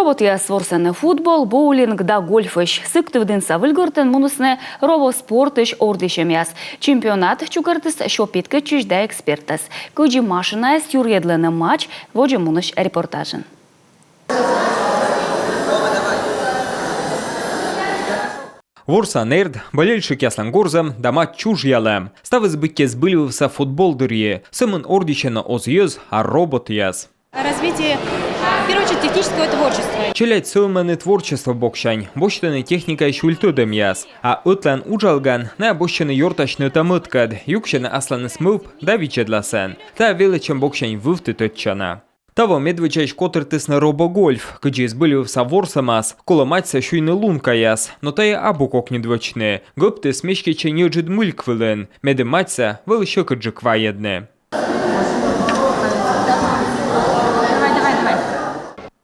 Робот я сворсаны футбол, боулинг да гольфыш. Сыктывдын савылгыртын мунысны робоспортыш ордышем яс. Чемпионат чукартыс шопитка чижда экспертас. Кыджи машина стюредлыны матч воджи муныш репортажын. Ворса нерд, болельщик яслан горзам, дама чуж ялам. Ставыз быкке сбыливался футбол дырье. Сымын ордищена оз ез, а робот яз. Развитие, в первую очередь, технического творчества. Челять сылманы творчество бокшань, бощтаны техника шультудем яз. А утлан уджалган, на бощаны йортачны тамыткад, юкшаны асланы смылп, да вичедласан. Та величем бокшань вывты тотчана. Того медвечайш котыртысны робогольф, кыджи сбылився ворсамас, кола матьса шуйны лунка яз, но тая абукок недвочны, гыпты смешки ченюджид мыльквылын, меды матьса вылыща кыджи кваедны.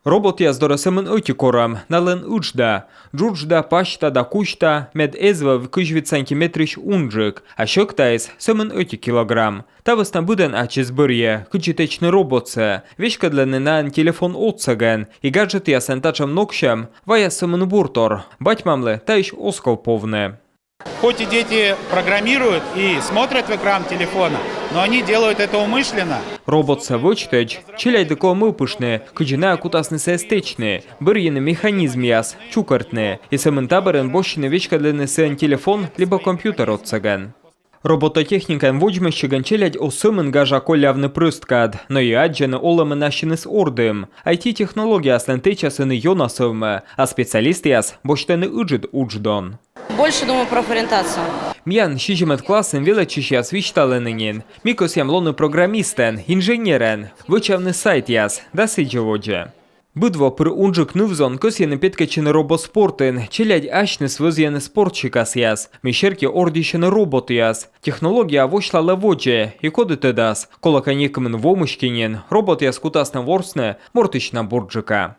Робот яз дорасымын öti корам, налын уджда. Джурджда пашта да кушта, мед эзва в 1 сантиметриш унджик, а шоктайс сымын öti килограмм. Тавысна буден ачыз бырье, кычетечны роботсы, вешкадланы на телефон отсаген, и гаджет я сентачам нокшам, вая сымын буртор, батьмамлы таиш оскол повны. Хоть и дети программируют и смотрят в экран телефона, но они делают это умышленно. Робот-са вочтеч, челяйды комылпышны, кыджина кутасны сестечны, бырьены механизм яс, чукартны, и самын табырын бощины вешкадланы сэн телефон, либо компьютер отсаган. Робототехникан воджмащиган челядь осымын гажа колявны прысткад, но и аджаны оламы нащины с ордым. IT-технология аслан течасыны йонасывмы, а специалист яс бощтаны ыджид удждон. Больше думаю про ориентацию. Мьян шижимет классен величиш яс вичталынынин. Микос ямлоны программистен, инженерен, вычавны сайт яс, да сиджеводже. Быдво пыр унжик нывзон көсены петкачыны робоспортын, челядь ашны свызьяны спортчикас яс, мещерки ордищыны робот яс. Технология авочлала лаводже, и коды тедас, колоканекымын вомышкинен, робот яс кутасны ворсны, мортычна бурджика.